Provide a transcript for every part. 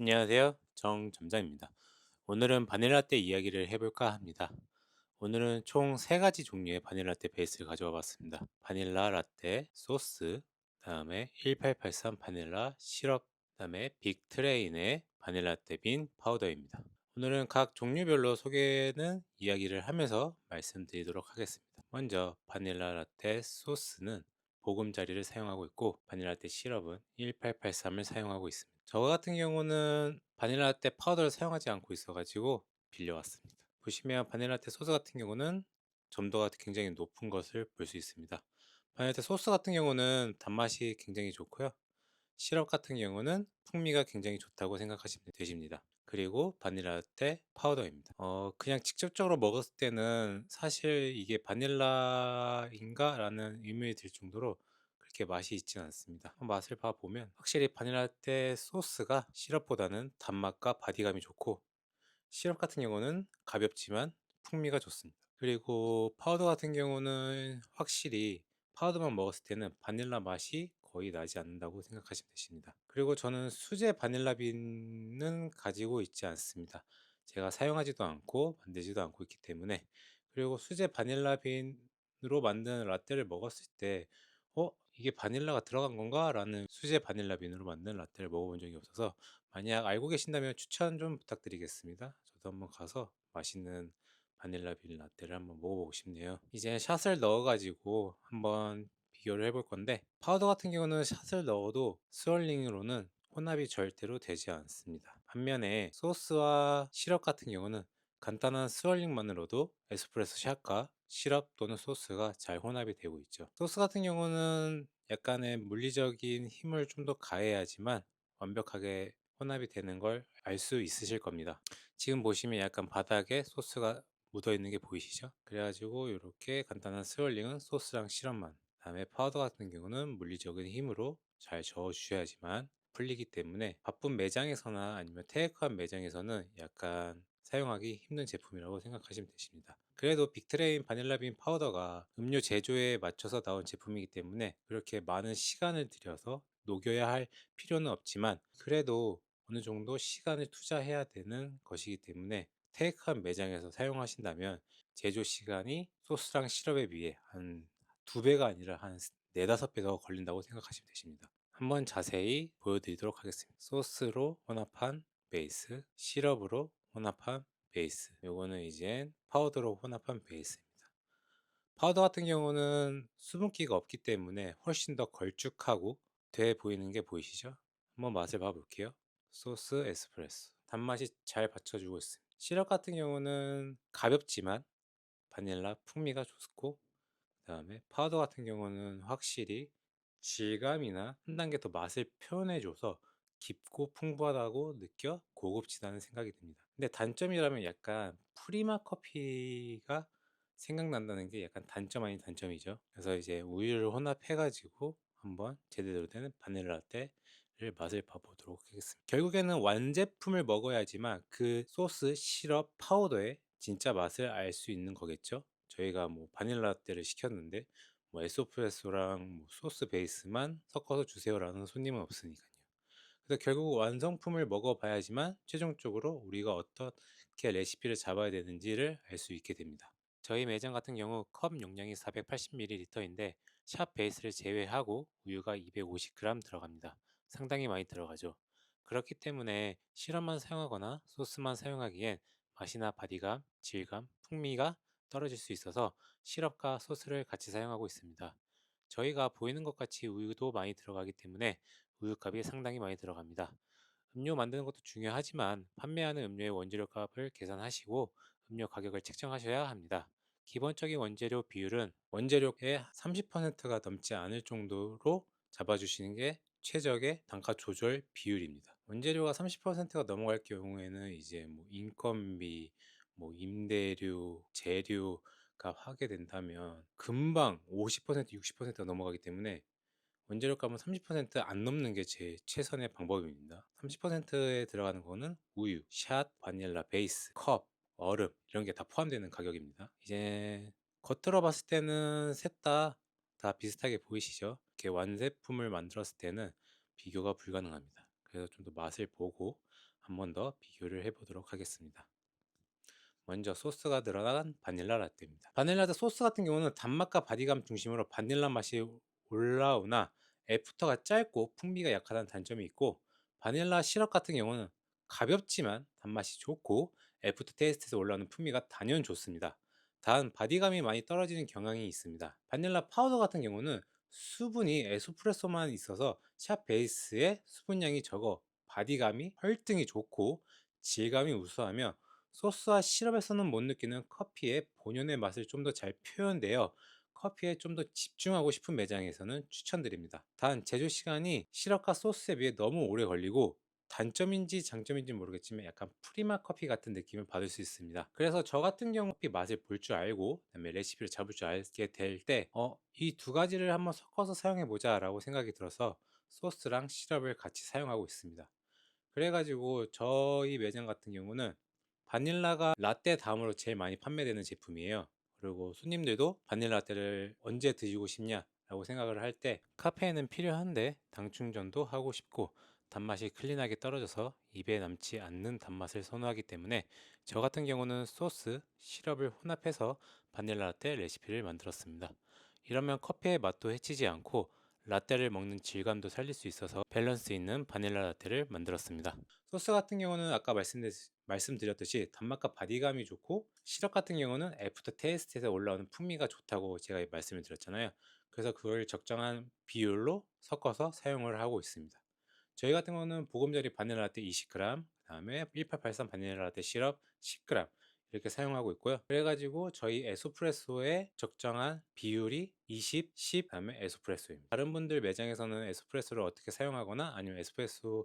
안녕하세요. 정점장입니다. 오늘은 바닐라떼 이야기를 해볼까 합니다. 오늘은 총 세 가지 종류의 바닐라떼 베이스를 가져와 봤습니다. 바닐라 라떼 소스, 다음에 1883 바닐라 시럽, 다음에 빅트레인의 바닐라떼 빈 파우더입니다. 오늘은 각 종류별로 소개는 이야기를 하면서 말씀드리도록 하겠습니다. 먼저 바닐라 라떼 소스는 보금자리를 사용하고 있고, 바닐라 라떼 시럽은 1883을 사용하고 있습니다. 저 같은 경우는 바닐라 라떼 파우더를 사용하지 않고 있어가지고 빌려왔습니다. 보시면 바닐라 라떼 소스 같은 경우는 점도가 굉장히 높은 것을 볼 수 있습니다. 바닐라 라떼 소스 같은 경우는 단맛이 굉장히 좋고요. 시럽 같은 경우는 풍미가 굉장히 좋다고 생각하시면 되십니다. 그리고 바닐라 라떼 파우더입니다. 그냥 직접적으로 먹었을 때는 사실 이게 바닐라인가? 라는 의문이 들 정도로 그렇게 맛이 있지는 않습니다. 맛을 봐보면 확실히 바닐라 라떼 소스가 시럽보다는 단맛과 바디감이 좋고, 시럽 같은 경우는 가볍지만 풍미가 좋습니다. 그리고 파우더 같은 경우는 확실히 파우더만 먹었을 때는 바닐라 맛이 거의 나지 않는다고 생각하시면 되십니다. 그리고 저는 수제 바닐라 빈은 가지고 있지 않습니다. 제가 사용하지도 않고 만들지도 않고 있기 때문에. 그리고 수제 바닐라 빈으로 만든 라떼를 먹었을 때 이게 바닐라가 들어간 건가? 라는 수제 바닐라 빈으로 만든 라떼를 먹어본 적이 없어서, 만약 알고 계신다면 추천 좀 부탁드리겠습니다. 저도 한번 가서 맛있는 바닐라 빈 라떼를 한번 먹어보고 싶네요. 이제 샷을 넣어가지고 한번 비교를 해볼 건데, 파우더 같은 경우는 샷을 넣어도 스월링으로는 혼합이 절대로 되지 않습니다. 반면에 소스와 시럽 같은 경우는 간단한 스월링만으로도 에스프레소 샷과 시럽 또는 소스가 잘 혼합이 되고 있죠. 소스 같은 경우는 약간의 물리적인 힘을 좀 더 가해야지만 완벽하게 혼합이 되는 걸 알 수 있으실 겁니다. 지금 보시면 약간 바닥에 소스가 묻어 있는 게 보이시죠? 그래가지고 이렇게 간단한 스월링은 소스랑 시럽만, 다음에 파우더 같은 경우는 물리적인 힘으로 잘 저어 주셔야지만 풀리기 때문에 바쁜 매장에서나 아니면 테이크아웃 매장에서는 약간 사용하기 힘든 제품이라고 생각하시면 되십니다. 그래도 빅트레인 바닐라빈 파우더가 음료 제조에 맞춰서 나온 제품이기 때문에 그렇게 많은 시간을 들여서 녹여야 할 필요는 없지만, 그래도 어느 정도 시간을 투자해야 되는 것이기 때문에 테이크아웃 매장에서 사용하신다면 제조 시간이 소스랑 시럽에 비해 한 2배가 아니라 한 4~5배 더 걸린다고 생각하시면 되십니다. 한번 자세히 보여드리도록 하겠습니다. 소스로 혼합한 베이스, 시럽으로 혼합한 베이스, 요거는 이제 파우더로 혼합한 베이스입니다. 파우더 같은 경우는 수분기가 없기 때문에 훨씬 더 걸쭉하고 돼 보이는 게 보이시죠? 한번 맛을 봐볼게요. 소스 에스프레소, 단맛이 잘 받쳐주고 있습니다. 시럽 같은 경우는 가볍지만 바닐라 풍미가 좋고, 그 다음에 파우더 같은 경우는 확실히 질감이나 한 단계 더 맛을 표현해줘서 깊고 풍부하다고 느껴 고급지다는 생각이 듭니다. 근데 단점이라면 약간 프리마 커피가 생각난다는 게 약간 단점 아닌 단점이죠. 그래서 이제 우유를 혼합해가지고 한번 제대로 된 바닐라 라떼를 맛을 봐보도록 하겠습니다. 결국에는 완제품을 먹어야지만 그 소스, 시럽, 파우더의 진짜 맛을 알 수 있는 거겠죠. 저희가 뭐 바닐라 라떼를 시켰는데 뭐 에스프레소랑 뭐 소스 베이스만 섞어서 주세요라는 손님은 없으니까요. 그래서 결국 완성품을 먹어봐야지만 최종적으로 우리가 어떻게 레시피를 잡아야 되는지를 알 수 있게 됩니다. 저희 매장 같은 경우 컵 용량이 480ml인데 샵 베이스를 제외하고 우유가 250g 들어갑니다. 상당히 많이 들어가죠. 그렇기 때문에 시럽만 사용하거나 소스만 사용하기엔 맛이나 바디감, 질감, 풍미가 떨어질 수 있어서 시럽과 소스를 같이 사용하고 있습니다. 저희가 보이는 것 같이 우유도 많이 들어가기 때문에 우유값이 상당히 많이 들어갑니다. 음료 만드는 것도 중요하지만 판매하는 음료의 원재료 값을 계산하시고 음료 가격을 책정하셔야 합니다. 기본적인 원재료 비율은 원재료의 30%가 넘지 않을 정도로 잡아주시는 게 최적의 단가 조절 비율입니다. 원재료가 30%가 넘어갈 경우에는 이제 뭐 인건비, 뭐 임대료, 재료가 하게 된다면 금방 50%, 60%가 넘어가기 때문에 원재료 값은 30%안 넘는 게 제 최선의 방법입니다. 30%에 들어가는 거는 우유, 샷, 바닐라 베이스, 컵, 얼음 이런 게 다 포함되는 가격입니다. 이제 겉으로 봤을 때는 셋 다 비슷하게 보이시죠? 이렇게 완제품을 만들었을 때는 비교가 불가능합니다. 그래서 좀 더 맛을 보고 한 번 더 비교를 해 보도록 하겠습니다. 먼저 소스가 들어간 바닐라 라떼입니다. 바닐라 라떼 소스 같은 경우는 단맛과 바디감 중심으로 바닐라 맛이 올라오나 애프터가 짧고 풍미가 약하다는 단점이 있고, 바닐라 시럽 같은 경우는 가볍지만 단맛이 좋고 애프터 테이스트에서 올라오는 풍미가 단연 좋습니다. 단 바디감이 많이 떨어지는 경향이 있습니다. 바닐라 파우더 같은 경우는 수분이 에스프레소만 있어서 샷 베이스의 수분량이 적어 바디감이 활등이 좋고 질감이 우수하며, 소스와 시럽에서는 못 느끼는 커피의 본연의 맛을 좀 더 잘 표현되어 커피에 좀 더 집중하고 싶은 매장에서는 추천드립니다. 단 제조 시간이 시럽과 소스에 비해 너무 오래 걸리고 단점인지 장점인지 모르겠지만 약간 프리맛 커피 같은 느낌을 받을 수 있습니다. 그래서 저 같은 경우 커피 맛을 볼 줄 알고 그다음에 레시피를 잡을 줄 알게 될 때 이 두 가지를 한번 섞어서 사용해 보자 라고 생각이 들어서 소스랑 시럽을 같이 사용하고 있습니다. 그래 가지고 저희 매장 같은 경우는 바닐라가 라떼 다음으로 제일 많이 판매되는 제품이에요. 그리고 손님들도 바닐라 라떼를 언제 드시고 싶냐라고 생각을 할 때 카페인은 필요한데 당 충전도 하고 싶고 단맛이 클린하게 떨어져서 입에 남지 않는 단맛을 선호하기 때문에 저 같은 경우는 소스, 시럽을 혼합해서 바닐라 라떼 레시피를 만들었습니다. 이러면 커피의 맛도 해치지 않고 라떼를 먹는 질감도 살릴 수 있어서 밸런스 있는 바닐라 라떼를 만들었습니다. 소스 같은 경우는 아까 말씀드렸듯이 단맛과 바디감이 좋고, 시럽 같은 경우는 애프터 테이스트에서 올라오는 풍미가 좋다고 제가 말씀을 드렸잖아요. 그래서 그걸 적정한 비율로 섞어서 사용을 하고 있습니다. 저희 같은 경우는 보금자리 바닐라 라떼 20g, 그다음에 1883 바닐라 라떼 시럽 10g 이렇게 사용하고 있고요. 그래가지고 저희 에스프레소의 적정한 비율이 20, 10, 그다음에 에스프레소입니다. 다른 분들 매장에서는 에스프레소를 어떻게 사용하거나 아니면 에스프레소의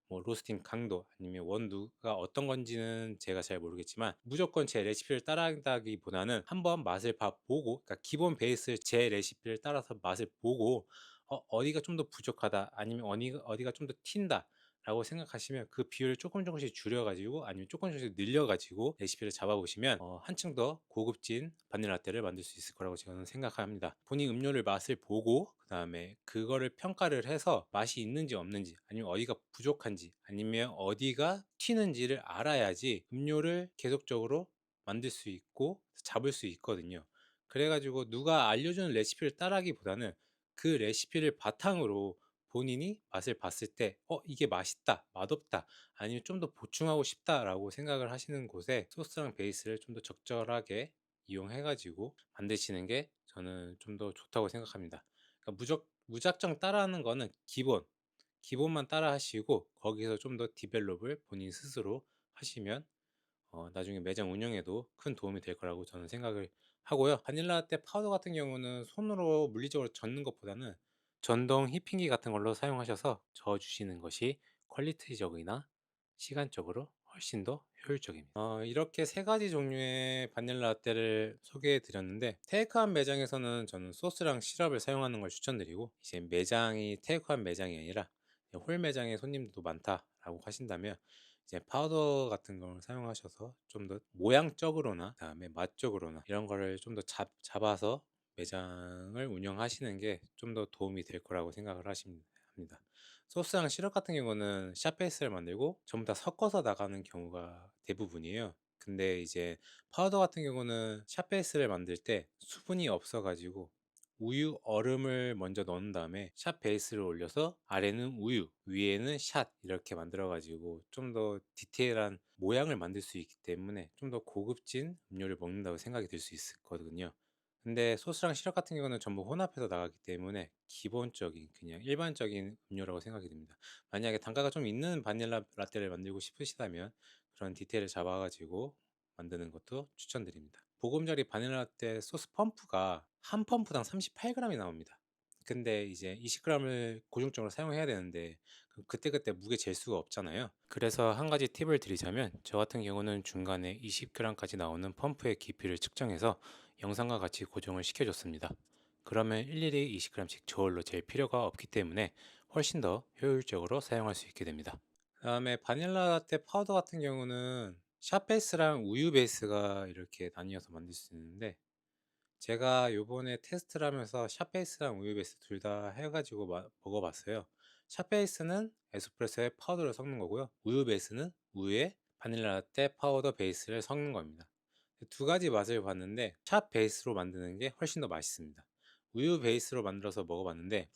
로스팅 강도 아니면 원두가 어떤 건지는 제가 잘 모르겠지만, 무조건 제 레시피를 따라한다기보다는 한번 맛을 보고, 그러니까 기본 베이스 제 레시피를 따라서 맛을 보고 어디가 좀 더 부족하다 아니면 어디가 좀 더 튄다 라고 생각하시면 그 비율을 조금씩 줄여 가지고 아니면 조금씩 늘려 가지고 레시피를 잡아 보시면 한층 더 고급진 바닐라 라떼를 만들 수 있을 거라고 저는 생각합니다. 본인 음료를 맛을 보고 그다음에 그거를 평가를 해서 맛이 있는지 없는지 아니면 어디가 부족한지 아니면 어디가 튀는지를 알아야지 음료를 계속적으로 만들 수 있고 잡을 수 있거든요. 그래 가지고 누가 알려주는 레시피를 따라하기보다는 그 레시피를 바탕으로 본인이 맛을 봤을 때 이게 맛있다, 맛없다, 아니면 좀 더 보충하고 싶다라고 생각을 하시는 곳에 소스랑 베이스를 좀 더 적절하게 이용해 가지고 만드시는 게 저는 좀 더 좋다고 생각합니다. 그러니까 무작정 따라하는 거는 기본만 따라 하시고 거기서 좀 더 디벨롭을 본인 스스로 하시면 나중에 매장 운영에도 큰 도움이 될 거라고 저는 생각을 하고요. 바닐라 라떼 파우더 같은 경우는 손으로 물리적으로 젓는 것보다는 전동 휘핑기 같은 걸로 사용하셔서 저어 주시는 것이 퀄리티적이나 시간적으로 훨씬 더 효율적입니다. 이렇게 세 가지 종류의 바닐라 라떼를 소개해 드렸는데, 테이크아웃 매장에서는 저는 소스랑 시럽을 사용하는 걸 추천드리고, 이제 매장이 테이크아웃 매장이 아니라 홀 매장에 손님들도 많다라고 하신다면 이제 파우더 같은 걸 사용하셔서 좀 더 모양적으로나 그다음에 맛적으로나 이런 거를 좀 더 잡아서 매장을 운영하시는 게 좀 더 도움이 될 거라고 생각을 합니다. 소스랑 시럽 같은 경우는 샷 베이스를 만들고 전부 다 섞어서 나가는 경우가 대부분이에요. 근데 이제 파우더 같은 경우는 샷 베이스를 만들 때 수분이 없어 가지고 우유, 얼음을 먼저 넣은 다음에 샷 베이스를 올려서 아래는 우유, 위에는 샷 이렇게 만들어 가지고 좀 더 디테일한 모양을 만들 수 있기 때문에 좀 더 고급진 음료를 먹는다고 생각이 들 수 있거든요. 근데 소스랑 시럽 같은 경우는 전부 혼합해서 나가기 때문에 기본적인 그냥 일반적인 음료라고 생각이 듭니다. 만약에 단가가 좀 있는 바닐라 라떼를 만들고 싶으시다면 그런 디테일을 잡아 가지고 만드는 것도 추천드립니다. 보금자리 바닐라 라떼 소스 펌프가 한 펌프당 38g이 나옵니다. 근데 이제 20g을 고정적으로 사용해야 되는데 그때그때 무게 잴 수가 없잖아요. 그래서 한 가지 팁을 드리자면 저 같은 경우는 중간에 20g까지 나오는 펌프의 깊이를 측정해서 영상과 같이 고정을 시켜줬습니다. 그러면 일일이 20g씩 저울로 잴 필요가 없기 때문에 훨씬 더 효율적으로 사용할 수 있게 됩니다. 그다음에 바닐라 라떼 파우더 같은 경우는 샷 베이스랑 우유 베이스가 이렇게 나뉘어서 만들 수 있는데, 제가 요번에 테스트를 하면서 샷 베이스랑 우유 베이스 둘 다 해 가지고 먹어봤어요. 샷 베이스는 에스프레소에 파우더를 섞는 거고요. 우유 베이스는 우유에 바닐라 라떼 파우더 베이스를 섞는 겁니다. 두 가지 맛을 봤는데 샷 베이스로 만드는 게 훨씬 더 맛있습니다. 우유 베이스로 만들어서 먹어봤는데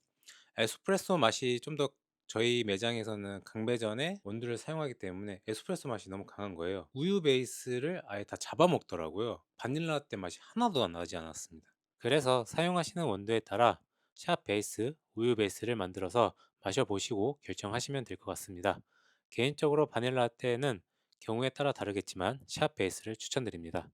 에스프레소 맛이 좀 더, 저희 매장에서는 강배전에 원두를 사용하기 때문에 에스프레소 맛이 너무 강한 거예요. 우유 베이스를 아예 다 잡아먹더라고요. 바닐라 라떼 맛이 하나도 안 나지 않았습니다. 그래서 사용하시는 원두에 따라 샷 베이스, 우유 베이스를 만들어서 마셔보시고 결정하시면 될 것 같습니다. 개인적으로 바닐라 라떼는 경우에 따라 다르겠지만 샷 베이스를 추천드립니다.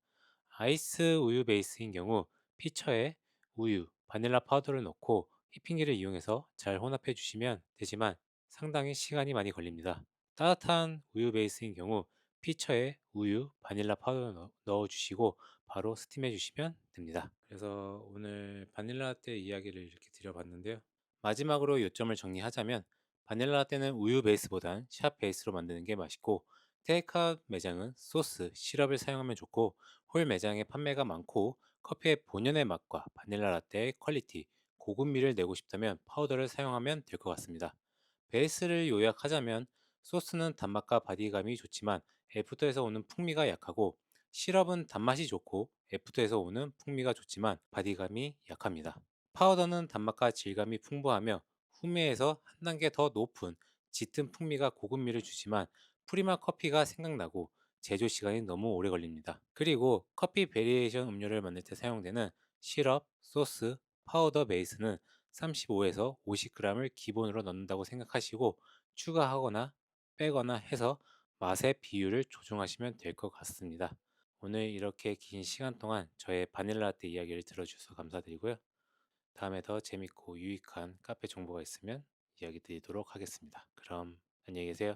아이스 우유 베이스인 경우 피처에 우유, 바닐라 파우더를 넣고 휘핑기를 이용해서 잘 혼합해 주시면 되지만 상당히 시간이 많이 걸립니다. 따뜻한 우유 베이스인 경우 피처에 우유, 바닐라 파우더를 넣어 주시고 바로 스팀해 주시면 됩니다. 그래서 오늘 바닐라 라떼 이야기를 이렇게 드려봤는데요. 마지막으로 요점을 정리하자면 바닐라 라떼는 우유 베이스보단 샷 베이스로 만드는 게 맛있고, 테이크아웃 매장은 소스, 시럽을 사용하면 좋고, 홀 매장에 판매가 많고 커피의 본연의 맛과 바닐라 라떼의 퀄리티, 고급미를 내고 싶다면 파우더를 사용하면 될 것 같습니다. 베이스를 요약하자면 소스는 단맛과 바디감이 좋지만 애프터에서 오는 풍미가 약하고, 시럽은 단맛이 좋고 애프터에서 오는 풍미가 좋지만 바디감이 약합니다. 파우더는 단맛과 질감이 풍부하며 후미에서 한 단계 더 높은 짙은 풍미가 고급미를 주지만 프리마 커피가 생각나고 제조 시간이 너무 오래 걸립니다. 그리고 커피 베리에이션 음료를 만들 때 사용되는 시럽, 소스, 파우더 베이스는 35에서 50g을 기본으로 넣는다고 생각하시고 추가하거나 빼거나 해서 맛의 비율을 조정하시면 될 것 같습니다. 오늘 이렇게 긴 시간 동안 저의 바닐라 라떼 이야기를 들어주셔서 감사드리고요. 다음에 더 재밌고 유익한 카페 정보가 있으면 이야기 드리도록 하겠습니다. 그럼 안녕히 계세요.